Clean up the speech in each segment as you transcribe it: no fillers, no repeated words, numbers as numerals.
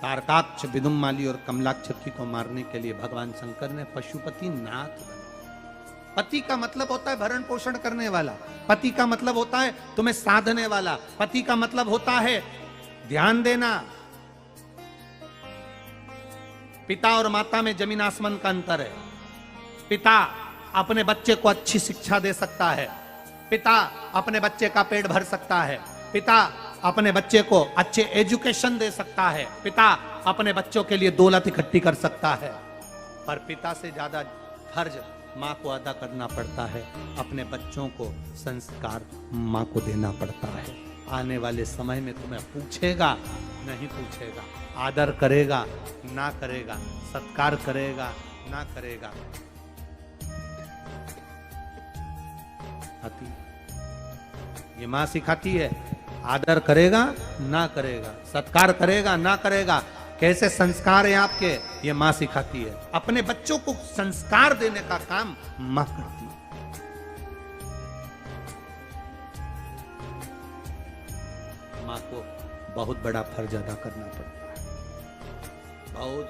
तारकाक्ष, विदुम्माली और कमलाक्षकी को मारने के लिए भगवान शंकर ने पशुपति नाथ बनाया। पति का मतलब होता है भरण पोषण करने वाला, पति का मतलब होता है तुम्हें साधने वाला, पति का मतलब होता है ध्यान देना। पिता और माता में जमीन आसमान का अंतर है। पिता अपने बच्चे को अच्छी शिक्षा दे सकता है, पिता अपने बच्चे का पेट भर सकता है, पिता अपने बच्चे को अच्छे एजुकेशन दे सकता है, पिता अपने बच्चों के लिए दौलत इकट्ठी कर सकता है, पर पिता से ज्यादा फर्ज माँ को अदा करना पड़ता है। अपने बच्चों को संस्कार माँ को देना पड़ता है। आने वाले समय में तुम्हें पूछेगा नहीं पूछेगा, आदर करेगा ना करेगा, सत्कार करेगा ना करेगा। ये माँ सिखाती है, आदर करेगा ना करेगा, सत्कार करेगा ना करेगा। कैसे संस्कार है आपके, ये माँ सिखाती है। अपने बच्चों को संस्कार देने का काम माँ करती है। माँ को बहुत बड़ा फर्ज अदा करना पड़ता है, बहुत।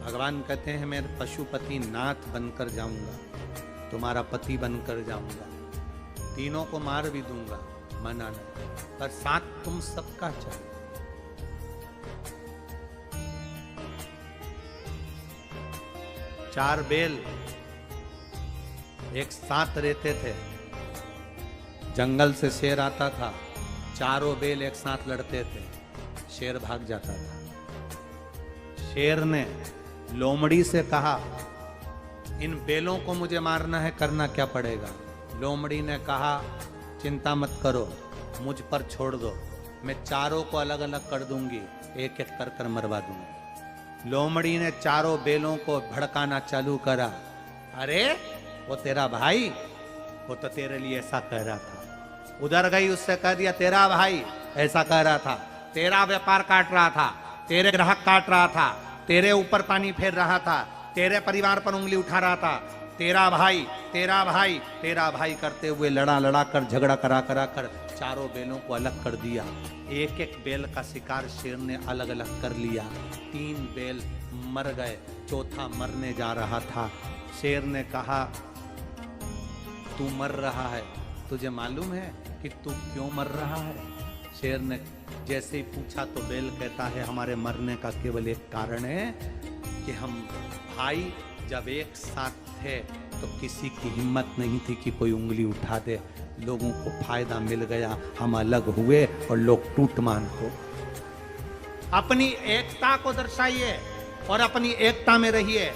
भगवान कहते हैं मैं पशुपति नाथ बनकर जाऊंगा, तुम्हारा पति बनकर जाऊंगा, तीनों को मार भी दूंगा, मना नहीं, पर साथ तुम सबका चाहिए। चार बेल एक साथ रहते थे, जंगल से शेर आता था, चारों बेल एक साथ लड़ते थे, शेर भाग जाता था। शेर ने लोमड़ी से कहा इन बेलों को मुझे मारना है, करना क्या पड़ेगा? लोमड़ी ने कहा चिंता मत करो, मुझ पर छोड़ दो, मैं चारों को अलग अलग कर दूंगी, एक एक कर कर मरवा दूंगी। लोमड़ी ने चारों बेलों को भड़काना चालू करा, अरे वो तेरा भाई, वो तो तेरे लिए ऐसा कह रहा था। उधर गई, उससे कह दिया तेरा भाई ऐसा कह रहा था, तेरा व्यापार काट रहा था, तेरे ग्राहक काट रहा था, तेरे ऊपर पानी फेर रहा था, तेरे परिवार पर उंगली उठा रहा था, तेरा भाई तेरा भाई तेरा भाई करते हुए लड़ा लड़ा कर झगड़ा करा करा कर चारों बेलों को अलग कर दिया। एक एक बेल का शिकार शेर ने अलग अलग कर लिया। 3 बेल मर गए, चौथा मरने जा रहा था। शेर ने कहा तू मर रहा है, तुझे मालूम है कि तू क्यों मर रहा है? शेर ने जैसे ही पूछा तो बेल कहता है हमारे मरने का केवल एक कारण है कि हम भाई जब एक साथ थे तो किसी की हिम्मत नहीं थी कि कोई उंगली उठा दे, लोगों को फायदा मिल गया, हम अलग हुए और लोग टूट मान हो। अपनी एकता को दर्शाइए और अपनी एकता में रहिए।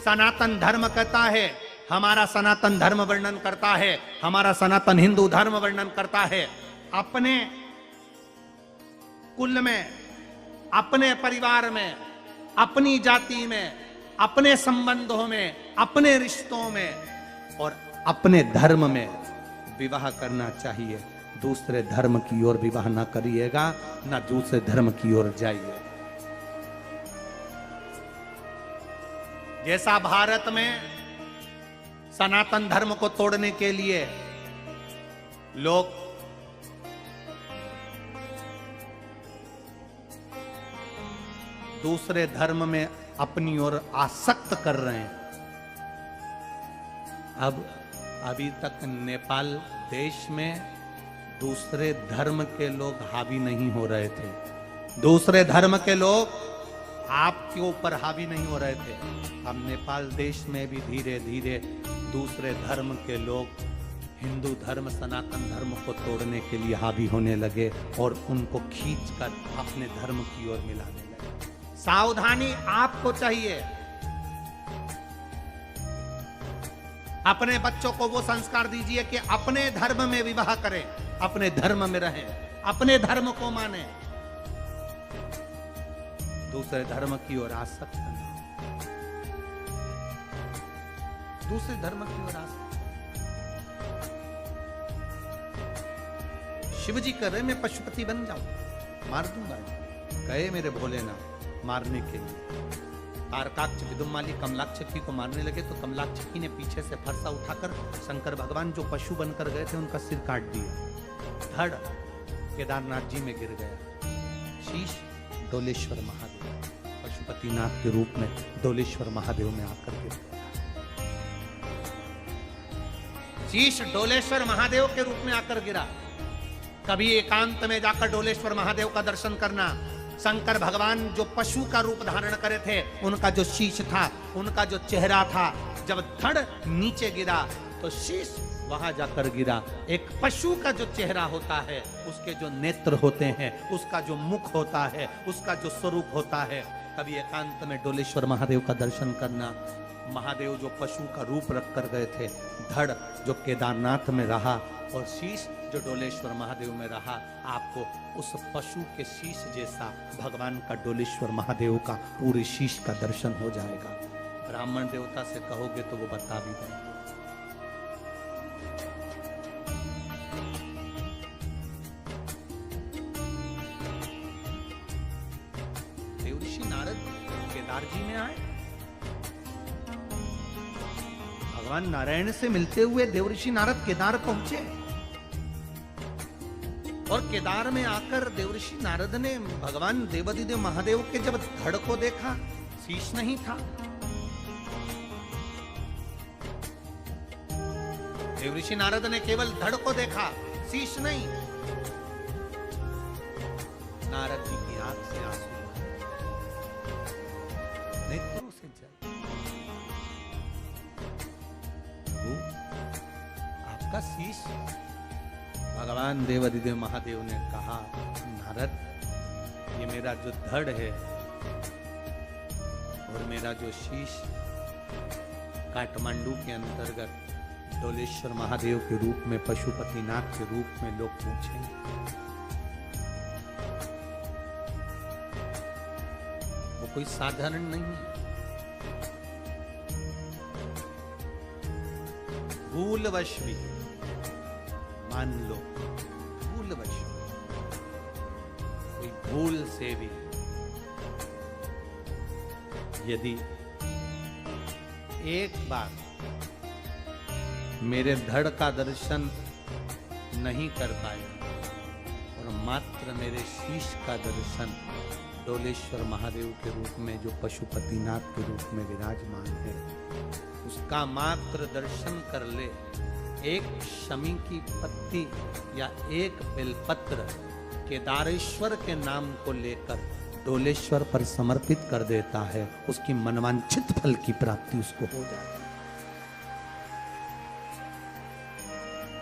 सनातन धर्म कहता है, हमारा सनातन धर्म वर्णन करता है, हमारा सनातन हिंदू धर्म वर्णन करता है, अपने कुल में, अपने परिवार में, अपनी जाति में, अपने संबंधों में, अपने रिश्तों में और अपने धर्म में विवाह करना चाहिए। दूसरे धर्म की ओर विवाह ना करिएगा, ना दूसरे धर्म की ओर जाइए। जैसा भारत में सनातन धर्म को तोड़ने के लिए लोग दूसरे धर्म में अपनी ओर आसक्त कर रहे हैं, अब अभी तक नेपाल देश में दूसरे धर्म के लोग हावी नहीं हो रहे थे। दूसरे धर्म के लोग आपके ऊपर हावी नहीं हो रहे थे। अब नेपाल देश में भी धीरे धीरे दूसरे धर्म के लोग हिंदू धर्म, सनातन धर्म को तोड़ने के लिए हावी होने लगे और उनको खींचकर अपने धर्म की ओर मिलाने लगे। सावधानी आपको चाहिए। अपने बच्चों को वो संस्कार दीजिए कि अपने धर्म में विवाह करें, अपने धर्म में रहें, अपने धर्म को माने, दूसरे धर्म की ओर आसक्त न हो। दूसरे धर्म की ओर आसक्त। शिवजी कह रहे मैं पशुपति बन जाऊं, मार दूंगा। गए मेरे भोलेनाथ मारने के लिए। तारकाक्ष, विदुम्माली, कमलाक्षकी को मारने लगे तो कमलाक्षकी ने पीछे से फरसा उठाकर शंकर भगवान जो पशु बनकर गए थे उनका सिर काट दिया। धड़ केदारनाथ जी में गिर गया। शीश डोलेश्वर महादेव पशुपतिनाथ के रूप में डोलेश्वर महादेव में आकर गिर गया। शीश डोलेश्वर महादेव के रूप में आकर गिरा। कभी एकांत में जाकर डोलेश्वर महादेव का दर्शन करना। शंकर भगवान जो पशु का रूप धारण करे थे, उनका जो शीश था, उनका जो चेहरा था, जब धड़ नीचे गिरा तो शीश वहां जाकर गिरा। एक पशु का जो चेहरा होता है, उसके जो नेत्र होते हैं, उसका जो मुख होता है, उसका जो स्वरूप होता है, कभी एकांत में डोलेश्वर महादेव का दर्शन करना। महादेव जो पशु का रूप रख कर गए थे, धड़ जो केदारनाथ में रहा और शीश जो डोलेश्वर महादेव में रहा, आपको उस पशु के शीश जैसा भगवान का डोलेश्वर महादेव का पूरे शीश का दर्शन हो जाएगा। ब्राह्मण देवता से कहोगे तो वो बता भी देंगे। देवऋषि नारद केदार जी में आए, भगवान नारायण से मिलते हुए देवऋषि नारद केदार पहुंचे और केदार में आकर देवऋषि नारद ने भगवान देवाधिदेव महादेव के जब धड़ को देखा, शीश नहीं था। देवऋषि नारद ने केवल धड़ को देखा, शीश नहीं। नारद जी की आंख से आंसू नेत्रों से जल। आपका शीश। भगवान देवाधिदेव महादेव ने कहा, नारद, ये मेरा जो धड़ है और मेरा जो शीश काठमांडू के अंतर्गत डोलेश्वर महादेव के रूप में, पशुपतिनाथ के रूप में लोग पूछेंगे। वो कोई साधारण नहीं है। भूलवश भी मान लो, भूलवश कोई भूल से भी यदि एक बार मेरे धड़ का दर्शन नहीं कर पाए और मात्र मेरे शीश का दर्शन डोलेश्वर महादेव के रूप में, जो पशुपतिनाथ के रूप में विराजमान है, उसका मात्र दर्शन कर ले, एक शमी की पत्ती या एक बेलपत्र केदारेश्वर के नाम को लेकर डोलेश्वर पर समर्पित कर देता है, उसकी मनवांछित फल की प्राप्ति उसको हो जाए।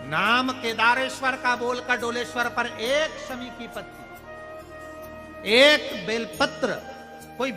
नाम केदारेश्वर का बोलकर डोलेश्वर पर एक शमी की पत्ती, एक बेलपत्र, कोई